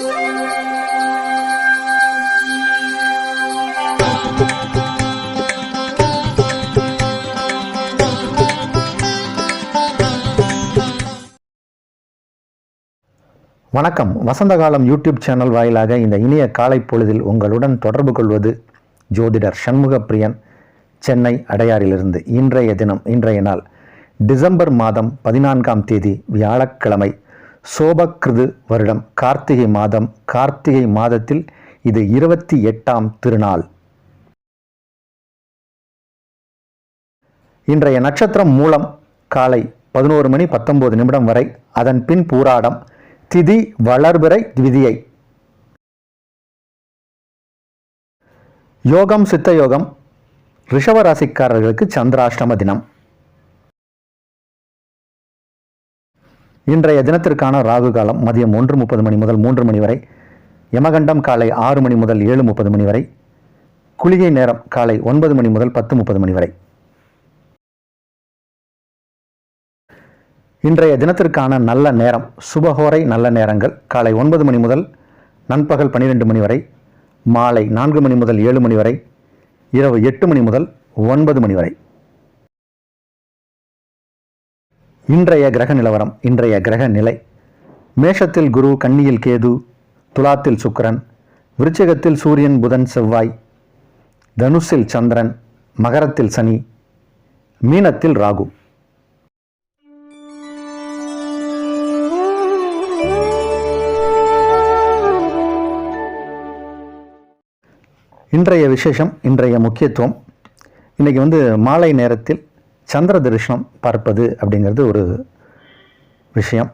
வணக்கம். வசந்தகாலம் YouTube channel வாயிலாக இந்த இனிய காலை பொழுதில் உங்களுடன் தொடர்பு கொள்வது ஜோதிடர் சண்முகப்பிரியன், சென்னை அடையாறிலிருந்து. இன்றைய நாள் டிசம்பர் மாதம் 14ஆம் தேதி வியாழக்கிழமை, சோபக்கிருது வருடம் கார்த்திகை மாதம். கார்த்திகை மாதத்தில் இது 28ஆம் திருநாள். இன்றைய நட்சத்திரம் மூலம் காலை 11:19 வரை, அதன் பின் பூராடம், திதி வளர்பிறை திவிதியை. யோகம் சித்த யோகம். ரிஷவராசிக்காரர்களுக்கு சந்திராஷ்டம தினம். இன்றைய தினத்திற்கான ராகு காலம் மதியம் 1:30 முதல் 3 வரை, யமகண்டம் காலை 6 முதல் 7:30 வரை, குளிகை நேரம் காலை 9 முதல் 10:30 வரை. இன்றைய தினத்திற்கான நல்ல நேரம், சுபஹோரை நல்ல நேரங்கள் காலை 9 முதல் நண்பகல் 12 வரை, மாலை 4 முதல் 7 வரை, இரவு 8 முதல் 9 வரை. இன்றைய கிரக நிலவரம். இன்றைய கிரக நிலை: மேஷத்தில் குரு, கன்னியில் கேது, துலாத்தில் சுக்கிரன், விருச்சிகத்தில் சூரியன், புதன், செவ்வாய், தனுசில் சந்திரன், மகரத்தில் சனி, மீனத்தில் ராகு. இன்றைய விசேஷம், இன்றைய முக்கியத்துவம். இன்றைக்கி மாலை நேரத்தில் சந்திர தரிசனம் பார்ப்பது அப்படிங்கிறது ஒரு விஷயம்.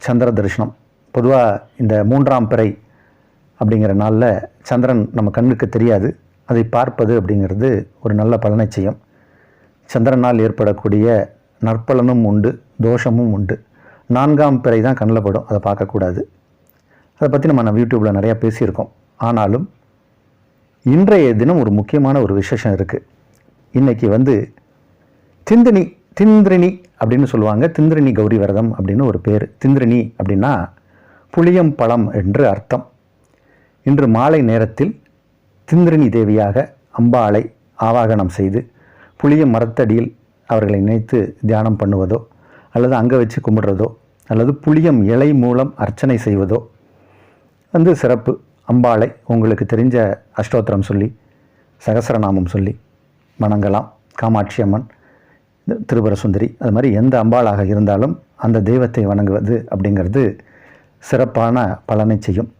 சந்திர தரிசனம் பொதுவாக இந்த 3ஆம் பிறை அப்படிங்கிற நாளில் சந்திரன் நம்ம கண்ணுக்கு தெரியாது. அதை பார்ப்பது அப்படிங்கிறது ஒரு நல்ல பலனை செய்யும். சந்திரனால் ஏற்படக்கூடிய நற்பலனும் உண்டு, தோஷமும் உண்டு. 4ஆம் பிறை தான் கண்ணில் படும், அதை பார்க்கக்கூடாது. அதை பற்றி நம்ம யூடியூப்பில் நிறையா பேசியிருக்கோம். ஆனாலும் இன்றைய தினம் ஒரு முக்கியமான ஒரு விசேஷம் இருக்குது. இன்றைக்கி திந்திரினி அப்படின்னு சொல்லுவாங்க. திந்திரினி கௌரி விரதம் அப்படின்னு ஒரு பேர். திந்திரினி அப்படின்னா புளியம் பழம் என்று அர்த்தம். இன்று மாலை நேரத்தில் திந்திரினி தேவியாக அம்பாளை ஆவாகனம் செய்து புளிய மரத்தடியில் அவர்களை நினைத்து தியானம் பண்ணுவதோ, அல்லது அங்கே வச்சு கும்பிடுறதோ, அல்லது புளியம் இலை மூலம் அர்ச்சனை செய்வதோ சிறப்பு. அம்பாளை உங்களுக்கு தெரிஞ்ச அஷ்டோத்திரம் சொல்லி, சகசரநாமம் சொல்லி வணங்கலாம். காமாட்சி அம்மன், திரிபுர சுந்தரி, அது மாதிரி எந்த அம்பாளாக இருந்தாலும் அந்த தெய்வத்தை வணங்குவது அப்படிங்கிறது சிறப்பான பலனை செய்யும்.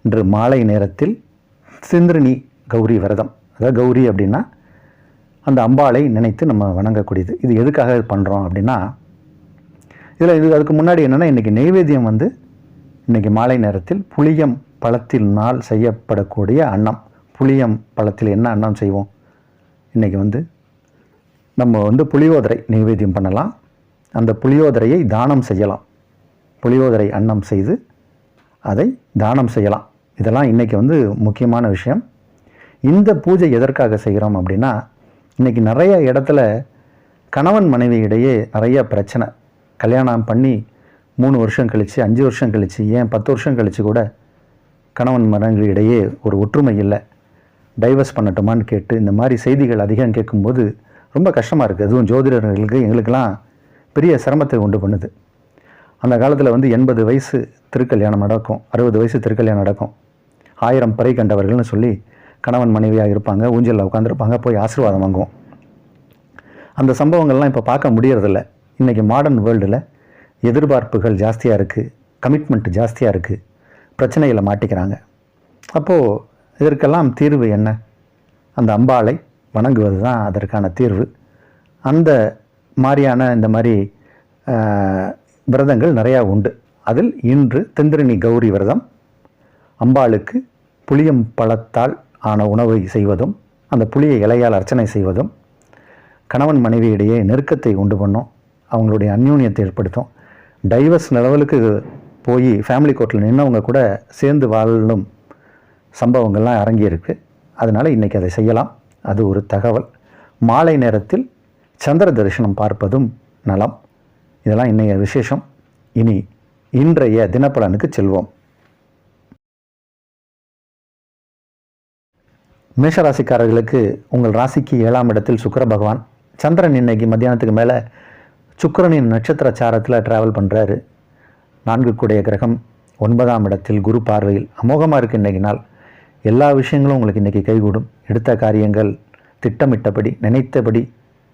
இன்று மாலை நேரத்தில் திந்திரினி கௌரி விரதம், அதாவது கௌரி அப்படின்னா அந்த அம்பாளை நினைத்து நம்ம வணங்கக்கூடியது. இது எதுக்காக பண்ணுறோம் அப்படின்னா, அதுக்கு முன்னாடி என்னென்னா, இன்றைக்கி நெய்வேத்தியம் இன்றைக்கி மாலை நேரத்தில் புளியம் பழத்தினால் செய்யப்படக்கூடிய அன்னம். புளியம் பழத்தில் என்ன அன்னம் செய்வோம்? இன்றைக்கி நம்ம புளியோதரை நைவேத்தியம் பண்ணலாம். அந்த புளியோதரையை தானம் செய்யலாம். புளியோதரை அன்னம் செய்து அதை தானம் செய்யலாம். இதெல்லாம் இன்றைக்கி முக்கியமான விஷயம். இந்த பூஜை எதற்காக செய்கிறோம் அப்படின்னா, இன்றைக்கி நிறைய இடத்துல கணவன் மனைவியிடையே நிறைய பிரச்சனை. கல்யாணம் பண்ணி 3 வருஷம் கழித்து, 5 வருஷம் கழித்து, ஏன் 10 வருஷம் கழித்து கூட கணவன் மனைவியிடையே ஒரு ஒற்றுமை இல்லை. டைவர்ஸ் பண்ணட்டுமான்னு கேட்டு இந்த மாதிரி செய்திகள் அதிகம் கேட்கும்போது ரொம்ப கஷ்டமாக இருக்குது. அதுவும் ஜோதிடர்களுக்கு எங்களுக்கெல்லாம் பெரிய சிரமத்தை உண்டு பண்ணுது. அந்த காலத்தில் 80 வயசு திருக்கல்யாணம் நடக்கும், 60 வயசு திருக்கல்யாணம் நடக்கும். 1000 பிறை கண்டவர்கள்னு சொல்லி கணவன் மனைவியாக இருப்பாங்க, ஊஞ்சலில் உட்காந்துருப்பாங்க, போய் ஆசீர்வாதம் வாங்குவோம். அந்த சம்பவங்கள்லாம் இப்போ பார்க்க முடியறதில்ல. இன்றைக்கி மாடர்ன் வேர்ல்டில் எதிர்பார்ப்புகள் ஜாஸ்தியாக இருக்குது, கமிட்மெண்ட் ஜாஸ்தியாக இருக்குது, பிரச்சனைகளை மாட்டிக்கிறாங்க. அப்போது இதற்கெல்லாம் தீர்வு என்ன? அந்த அம்பாளை வணங்குவது தான் அதற்கான தீர்வு. அந்த மாதிரியான இந்த மாதிரி விரதங்கள் நிறையா உண்டு. அதில் இன்று திந்திரினி கௌரி விரதம். அம்பாளுக்கு புளியம் பழத்தால் ஆன உணவை செய்வதும், அந்த புளிய இலையால் அர்ச்சனை செய்வதும் கணவன் மனைவியிடையே நெருக்கத்தை உண்டு பண்ணும், அவங்களுடைய அந்யோன்யத்தை ஏற்படுத்தும். டைவர்ஸ் லெவலுக்கு போய் ஃபேமிலி கோர்ட்டில் நின்றவங்க கூட சேர்ந்து வாழும் சம்பவங்கள்லாம் அரங்கியிருக்கு. அதனால் இன்றைக்கி அதை செய்யலாம். அது ஒரு தகவல். மாலை நேரத்தில் சந்திர தரிசனம் பார்ப்பதும் நலம். இதெல்லாம் இன்றைய விசேஷம். இனி இன்றைய தினப்பலனுக்கு செல்வோம். மேஷராசிக்காரர்களுக்கு உங்கள் ராசிக்கு 7ஆம் இடத்தில் சுக்கிர பகவான். சந்திரன் இன்னைக்கு மத்தியானத்துக்கு மேலே சுக்கிரனின் நட்சத்திர சாரத்தில் ட்ராவல் பண்ணுறாரு. 4 கூடிய கிரகம் 9ஆம் இடத்தில் குரு பார்வையில் அமோகமாக இருக்குது இன்றைக்கி நாள். எல்லா விஷயங்களும் உங்களுக்கு இன்றைக்கி கைகூடும். எடுத்த காரியங்கள் திட்டமிட்டபடி நினைத்தபடி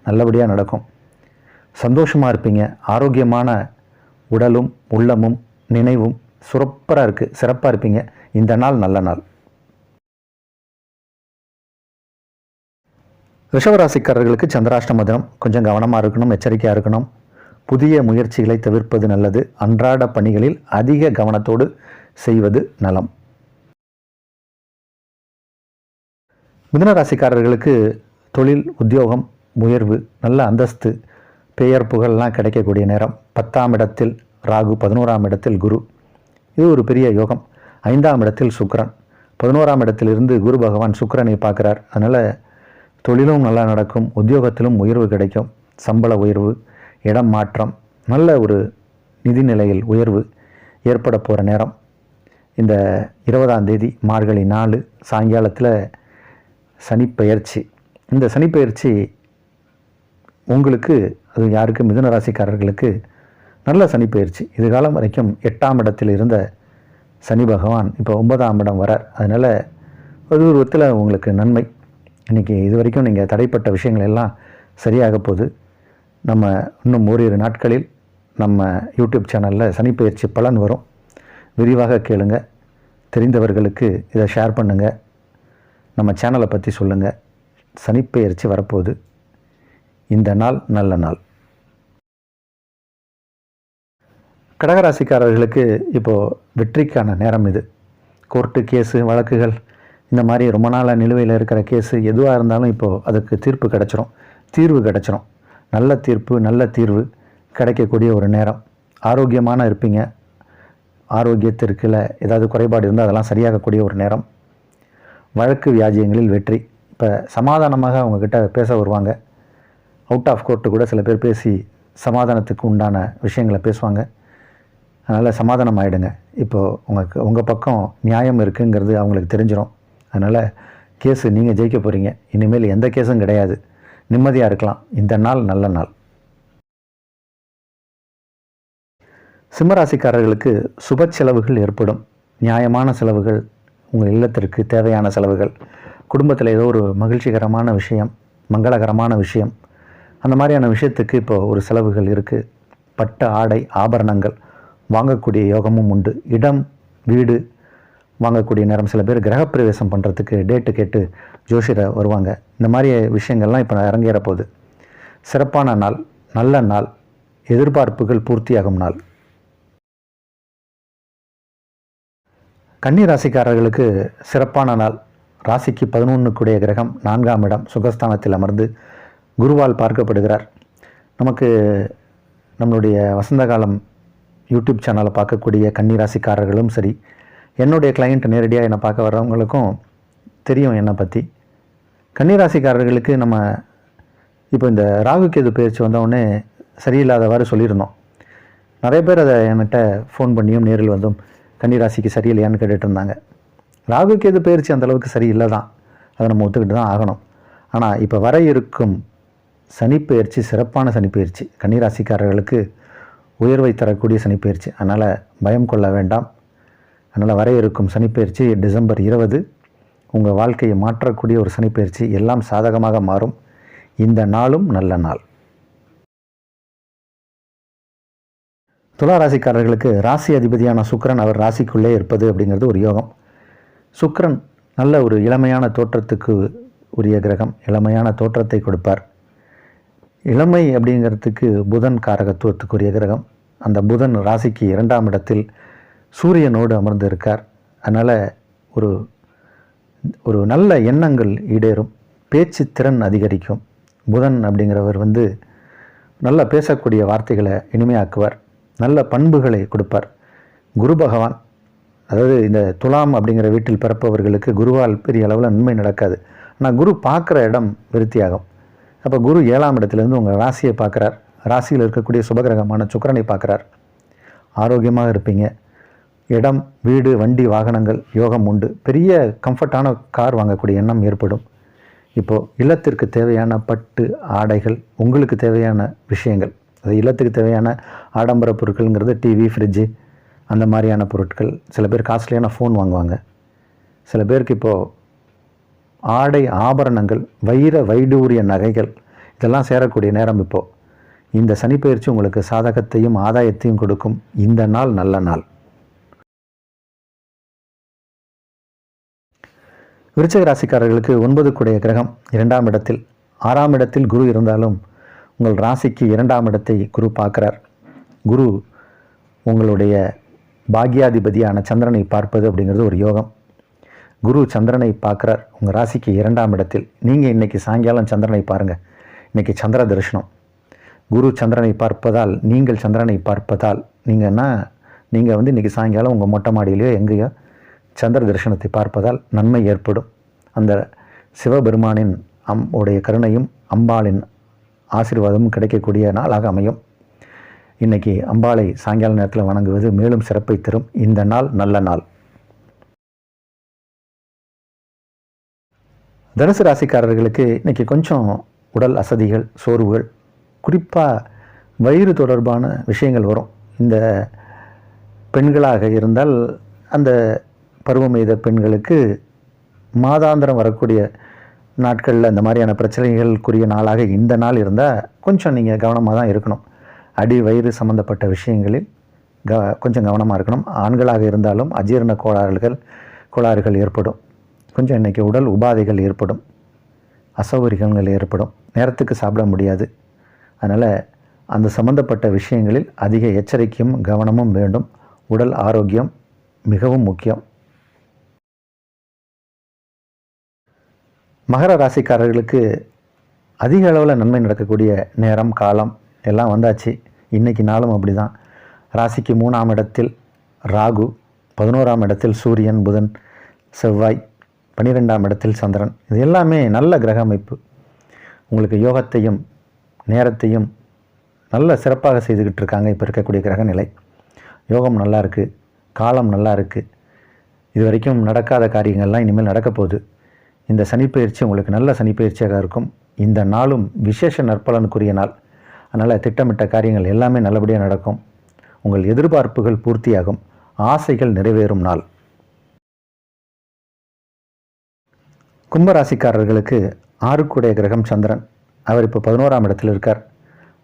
நல்லபடியாக நடக்கும். சந்தோஷமாக இருப்பீங்க. ஆரோக்கியமான உடலும் உள்ளமும் நினைவும் சிறப்பாக இருப்பீங்க. இந்த நாள் நல்ல நாள். ரிஷபராசிக்காரர்களுக்கு சந்திராஷ்டம தினம். கொஞ்சம் கவனமாக இருக்கணும், எச்சரிக்கையாக இருக்கணும். புதிய முயற்சிகளை தவிர்ப்பது நல்லது. அன்றாட பணிகளில் அதிக கவனத்தோடு செய்வது நலம். மிதுனராசிக்காரர்களுக்கு தொழில், உத்தியோகம், உயர்வு, நல்ல அந்தஸ்து, பெயர், புகழெலாம் கிடைக்கக்கூடிய நேரம். 10ஆம் இடத்தில் ராகு, 11ஆம் இடத்தில் குரு. இது ஒரு பெரிய யோகம். 5ஆம் இடத்தில் சுக்கிரன். 11ஆம் இடத்திலிருந்து குரு பகவான் சுக்கிரனை பார்க்குறார். அதனால் தொழிலும் நல்லா நடக்கும், உத்தியோகத்திலும் உயர்வு கிடைக்கும். சம்பள உயர்வு, இடம் மாற்றம், நல்ல ஒரு நிதி நிலையில் உயர்வு ஏற்பட போகிற நேரம். இந்த 20ஆம் தேதி மார்கழி 4 சாயங்காலத்தில் சனிப்பெயர்ச்சி. இந்த சனிப்பெயர்ச்சி உங்களுக்கு, அது யாருக்கு, மிதுன ராசிக்காரர்களுக்கு நல்ல சனிப்பெயர்ச்சி. இது காலம் வரைக்கும் 8ஆம் இடத்தில் இருந்த சனி பகவான் இப்போ 9ஆம் இடம் வரார். அதனால் ஒரு விதத்தில் உங்களுக்கு நன்மை. இன்றைக்கி இது வரைக்கும் நீங்கள் தடைப்பட்ட விஷயங்கள் எல்லாம் சரியாக போகுது. நம்ம இன்னும் ஓரிரு நாட்களில் நம்ம யூடியூப் சேனலில் சனிப்பெயர்ச்சி பலன் வரும். விரிவாக கேளுங்க. தெரிந்தவர்களுக்கு இதை ஷேர் பண்ணுங்கள். நம்ம சேனலை பற்றி சொல்லுங்கள். சனிப்பெயர்ச்சி வரப்போகுது. இந்த நாள் நல்ல நாள். கடகராசிக்காரர்களுக்கு இப்போது வெற்றிக்கான நேரம் இது. கோர்ட்டு கேஸு, வழக்குகள், இந்த மாதிரி ரொம்ப நாளாக நிலுவையில் இருக்கிற கேஸு எதுவாக இருந்தாலும் இப்போது அதுக்கு தீர்ப்பு கிடச்சிரும், தீர்வு கிடச்சிரும். நல்ல தீர்ப்பு, நல்ல தீர்வு கிடைக்கக்கூடிய ஒரு நேரம். ஆரோக்கியமான இருப்பீங்க. ஆரோக்கியத்திற்குல ஏதாவது குறைபாடு இருந்தால் அதெல்லாம் சரியாகக்கூடிய ஒரு நேரம். வழக்கு வியாஜியங்களில் வெற்றி. இப்போ சமாதானமாக அவங்கக்கிட்ட பேச வருவாங்க. அவுட் ஆஃப் கோர்ட்டு கூட சில பேர் பேசி சமாதானத்துக்கு உண்டான விஷயங்களை பேசுவாங்க. அதனால் சமாதானம் ஆகிடுங்க. இப்போது உங்கள் பக்கம் நியாயம் இருக்குங்கிறது அவங்களுக்கு தெரிஞ்சிடும். அதனால் கேஸு நீங்கள் ஜெயிக்க போகிறீங்க. இனிமேல் எந்த கேஸும் கிடையாது. நிம்மதியாக இருக்கலாம். இந்த நாள் நல்ல நாள். சிம்மராசிக்காரர்களுக்கு சுப செலவுகள் ஏற்படும். நியாயமான செலவுகள், உங்கள் இல்லத்திற்கு தேவையான செலவுகள், குடும்பத்தில் ஏதோ ஒரு மகிழ்ச்சிகரமான விஷயம், மங்களகரமான விஷயம், அந்த மாதிரியான விஷயத்துக்கு இப்போது ஒரு செலவுகள் இருக்குது. பட்ட ஆடை, ஆபரணங்கள் வாங்கக்கூடிய யோகமும் உண்டு. இடம், வீடு வாங்கக்கூடிய நேரம். சில பேர் கிரகப்பிரவேசம் பண்ணுறதுக்கு டேட்டு கேட்டு ஜோஷியரை வருவாங்க. இந்த மாதிரி விஷயங்கள்லாம் இப்போ அரங்கேற போகுது. சிறப்பான நாள், நல்ல நாள், எதிர்பார்ப்புகள் பூர்த்தியாகும் நாள். கன்னி ராசிக்காரர்களுக்கு சிறப்பான நாள். ராசிக்கு 11 கூடிய கிரகம் 4ஆம் இடம் சுகஸ்தானத்தில் அமர்ந்து குருவால் பார்க்கப்படுகிறார். நமக்கு நம்மளுடைய வசந்த காலம் யூடியூப் சேனலை பார்க்கக்கூடிய கன்னி ராசிக்காரர்களும் சரி, என்னுடைய கிளையண்ட் நேரடியாக என்னை பார்க்க வர்றவங்களுக்கும் தெரியும் என்னை பற்றி. கன்னி ராசிக்காரர்களுக்கு நம்ம இப்போ இந்த ராகு கேது பயிற்சி வந்தவுடனே சரியில்லாதவாறு சொல்லியிருந்தோம். நிறைய பேர் அதை என்கிட்ட ஃபோன் பண்ணியும் நேரில் வந்தும் கன்னி ராசிக்கு சரியில்லையான்னு கேட்டுட்டு இருந்தாங்க. ராகு கேது பயிற்சி அந்தளவுக்கு சரியில்லை தான், அதை நம்ம ஒத்துக்கிட்டு தான் ஆகணும். ஆனால் இப்போ வர இருக்கும் சனிப்பெயர்ச்சி சிறப்பான சனிப்பெயர்ச்சி. கன்னி ராசிக்காரர்களுக்கு உயர்வை தரக்கூடிய சனிப்பெயர்ச்சி. அதனால் பயம் கொள்ள வேண்டாம். அதனால் வர இருக்கும் சனிப்பெயர்ச்சி டிசம்பர் 20 உங்கள் வாழ்க்கையை மாற்றக்கூடிய ஒரு சனிப்பெயர்ச்சி. எல்லாம் சாதகமாக மாறும். இந்த நாளும் நல்ல நாள். துலா ராசிக்காரர்களுக்கு ராசி அதிபதியான சுக்கிரன் அவர் ராசிக்குள்ளே இருப்பது அப்படிங்கிறது ஒரு யோகம். சுக்கிரன் நல்ல ஒரு இளமையான தோற்றத்துக்கு உரிய கிரகம். இளமையான தோற்றத்தை கொடுப்பார். இளமை அப்படிங்கிறதுக்கு புதன் காரகத்துவத்துக்குரிய கிரகம். அந்த புதன் ராசிக்கு 2ஆம் இடத்தில் சூரியனோடு அமர்ந்து இருக்கார். அதனால் ஒரு நல்ல எண்ணங்கள் ஈடேறும். பேச்சு திறன் அதிகரிக்கும். புதன் அப்படிங்கிறவர் நல்ல பேசக்கூடிய வார்த்தைகளை இனிமையாக்குவார். நல்ல பண்புகளை கொடுப்பார். குரு பகவான், அதாவது இந்த துலாம் அப்படிங்கிற வீட்டில் பிறப்பவர்களுக்கு குருவால் பெரிய அளவில் நன்மை நடக்காது. ஆனால் குரு பார்க்குற இடம் விருத்தியாகும். அப்போ குரு 7ஆம் இடத்துலேருந்து உங்கள் ராசியை பார்க்குறார். ராசியில் இருக்கக்கூடிய சுபகிரகமான சுக்கிரனை பார்க்குறார். ஆரோக்கியமாக இருப்பீங்க. இடம், வீடு, வண்டி, வாகனங்கள் யோகம் உண்டு. பெரிய கம்ஃபர்ட்டான கார் வாங்கக்கூடிய எண்ணம் ஏற்படும். இப்போது இல்லத்திற்கு தேவையான பட்டு ஆடைகள், உங்களுக்கு தேவையான விஷயங்கள், அது இல்லத்துக்கு தேவையான ஆடம்பர பொருட்கள்ங்கிறது டிவி, ஃப்ரிட்ஜு, அந்த மாதிரியான பொருட்கள். சில பேர் காஸ்ட்லியான ஃபோன் வாங்குவாங்க. சில பேருக்கு இப்போது ஆடை, ஆபரணங்கள், வைடூரிய நகைகள் இதெல்லாம் சேரக்கூடிய நேரம் இப்போது. இந்த சனிப்பெயர்ச்சி உங்களுக்கு சாதகத்தையும் ஆதாயத்தையும் கொடுக்கும். இந்த நாள் நல்ல நாள். விருச்சிக ராசிக்காரர்களுக்கு 9 கூடிய கிரகம் 2ஆம் இடத்தில், 6ஆம் இடத்தில் குரு இருந்தாலும் உங்கள் ராசிக்கு 2ஆம் இடத்தை குரு பார்க்குறார். குரு உங்களுடைய பாக்யாதிபதியான சந்திரனை பார்ப்பது அப்படிங்கிறது ஒரு யோகம். குரு சந்திரனை பார்க்குறார் உங்கள் ராசிக்கு 2ஆம் இடத்தில். நீங்கள் இன்றைக்கி சாயங்காலம் சந்திரனை பாருங்கள். இன்றைக்கி சந்திர தரிசனம். குரு சந்திரனை பார்ப்பதால், நீங்கள் சந்திரனை பார்ப்பதால், நீங்கள் இன்றைக்கி சாயங்காலம் உங்கள் மொட்டை மாடியிலையோ எங்கேயோ சந்திர தரிசனத்தை பார்ப்பதால் நன்மை ஏற்படும். அந்த சிவபெருமானின் உடைய கருணையும் அம்பாளின் ஆசீர்வாதமும் கிடைக்கக்கூடிய நாளாக அமையும். இன்றைக்கி அம்பாளை சாயங்கால நேரத்தில் வணங்குவது மேலும் சிறப்பை தரும். இந்த நாள் நல்ல நாள். தனுசு ராசிக்காரர்களுக்கு இன்றைக்கி கொஞ்சம் உடல் அசதிகள், சோர்வுகள், குறிப்பாக வயிறு தொடர்பான விஷயங்கள் வரும். இந்த பெண்களாக இருந்தால் அந்த பருவம் எய்த பெண்களுக்கு மாதாந்திரம் வரக்கூடிய நாட்களில் இந்த மாதிரியான பிரச்சனைகளுக்குரிய நாளாக இந்த நாள் இருந்தால் கொஞ்சம் நீங்கள் கவனமாக தான் இருக்கணும். அடி வயிறு சம்மந்தப்பட்ட விஷயங்களில் கொஞ்சம் கவனமாக இருக்கணும். ஆண்களாக இருந்தாலும் அஜீரண கோளாறுகள் ஏற்படும். கொஞ்சம் இன்றைக்கி உடல் உபாதைகள் ஏற்படும், அசௌகரியங்கள் ஏற்படும், நேரத்துக்கு சாப்பிட முடியாது. அதனால் அந்த சம்மந்தப்பட்ட விஷயங்களில் அதிக எச்சரிக்கையும் கவனமும் வேண்டும். உடல் ஆரோக்கியம் மிகவும் முக்கியம். மகர ராசிக்காரர்களுக்கு அதிக அளவில் நன்மை நடக்கக்கூடிய நேரம், காலம் எல்லாம் வந்தாச்சு. இன்றைக்கி நாளும் அப்படி தான். ராசிக்கு 3ஆம் இடத்தில் ராகு, 11ஆம் இடத்தில் சூரியன், புதன், செவ்வாய், 12ஆம் இடத்தில் சந்திரன். இது எல்லாமே நல்ல கிரக அமைப்பு. உங்களுக்கு யோகத்தையும் நேரத்தையும் நல்ல சிறப்பாக செய்துக்கிட்டு இருக்காங்க. இப்போ இருக்கக்கூடிய கிரக நிலை யோகம் நல்லா இருக்குது, காலம் நல்லா இருக்குது. இது வரைக்கும் நடக்காத காரியங்கள்லாம் இனிமேல் நடக்க போகுது. இந்த சனிப்பெயர்ச்சி உங்களுக்கு நல்ல சனிப்பெயர்ச்சியாக இருக்கும். இந்த நாளும் விசேஷ நற்பலனுக்குரிய நாள். அதனால் திட்டமிட்ட காரியங்கள் எல்லாமே நல்லபடியாக நடக்கும். உங்கள் எதிர்பார்ப்புகள் பூர்த்தியாகும், ஆசைகள் நிறைவேறும் நாள். கும்பராசிக்காரர்களுக்கு 6 கூடிய கிரகம் சந்திரன். அவர் இப்போ 11ஆம் இடத்தில் இருக்கார்,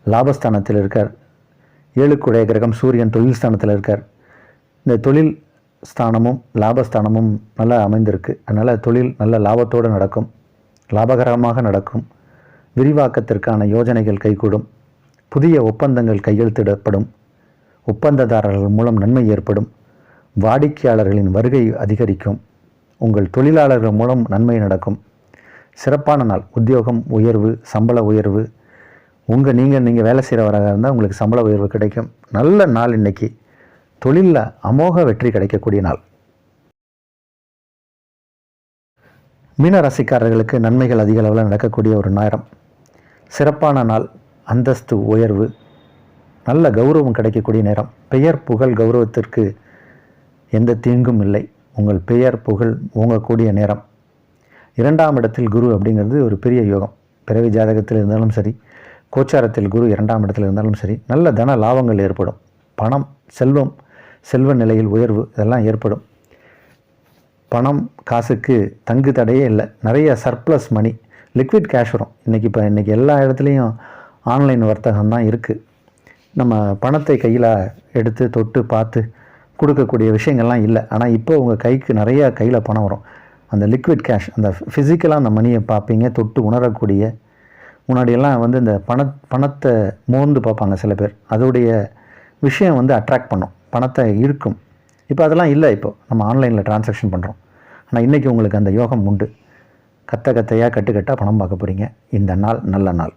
லாபஸ்தானத்தில் இருக்கார். 7 கூடிய கிரகம் சூரியன் தொழில் ஸ்தானத்தில் இருக்கார். இந்த தொழில் ஸ்தானமும் லாபஸ்தானமும் நல்லா அமைந்திருக்கு. அதனால் தொழில் நல்ல லாபத்தோடு நடக்கும், லாபகரமாக நடக்கும். விரிவாக்கத்திற்கான யோஜனைகள் கைகூடும். புதிய ஒப்பந்தங்கள் கையெழுத்திடப்படும். ஒப்பந்ததாரர்கள் மூலம் நன்மை ஏற்படும். வாடிக்கையாளர்களின் வருகை அதிகரிக்கும். உங்கள் தொழிலாளர்கள் மூலம் நன்மை நடக்கும். சிறப்பான நாள். உத்தியோகம் உயர்வு, சம்பள உயர்வு. நீங்கள் வேலை செய்கிறவராக இருந்தால் உங்களுக்கு சம்பள உயர்வு கிடைக்கும். நல்ல நாள் இன்றைக்கி. தொழிலில் அமோக வெற்றி கிடைக்கக்கூடிய நாள். மீன ராசிக்காரர்களுக்கு நன்மைகள் அதிக அளவில் நடக்கக்கூடிய ஒரு நேரம். சிறப்பான நாள். அந்தஸ்து உயர்வு, நல்ல கௌரவம் கிடைக்கக்கூடிய நேரம். பெயர் புகழ் கௌரவத்திற்கு எந்த தீங்கும் இல்லை. உங்கள் பெயர் புகழ் ஓங்கக்கூடிய நேரம். 2ஆம் இடத்தில் குரு அப்படிங்கிறது ஒரு பெரிய யோகம். பிறவி ஜாதகத்தில் இருந்தாலும் சரி, கோச்சாரத்தில் குரு 2ஆம் இடத்தில் இருந்தாலும் சரி, நல்ல தன லாபங்கள் ஏற்படும். பணம், செல்வ நிலையில் உயர்வு இதெல்லாம் ஏற்படும். பணம் காசுக்கு தங்கு தடையே இல்லை. நிறைய சர்ப்ளஸ் மணி, லிக்விட் கேஷ் வரும். இன்றைக்கி எல்லா இடத்துலையும் ஆன்லைன் வர்த்தகம் தான் இருக்குது. நம்ம பணத்தை கையில் எடுத்து தொட்டு பார்த்து கொடுக்கக்கூடிய விஷயங்கள்லாம் இல்லை. ஆனால் இப்போ உங்கள் கைக்கு நிறையா கையில் பணம் வரும். அந்த லிக்விட் கேஷ், அந்த ஃபிசிக்கலாக அந்த மணியை பார்ப்பீங்க, தொட்டு உணரக்கூடிய. முன்னாடியெல்லாம் இந்த பணத்தை மோந்து பார்ப்பாங்க சில பேர். அதோடைய விஷயம் அட்ராக்ட் பண்ணும், பணத்தை ஈர்க்கும். இப்போ அதெல்லாம் இல்லை. இப்போ நம்ம ஆன்லைனில் டிரான்சாக்ஷன் பண்ணுறோம். ஆனால் இன்றைக்கி உங்களுக்கு அந்த யோகம் உண்டு. கத்தையாக கட்டுக்கட்டாக பணம் பார்க்க போகிறீங்க. இந்த நாள் நல்ல நாள்.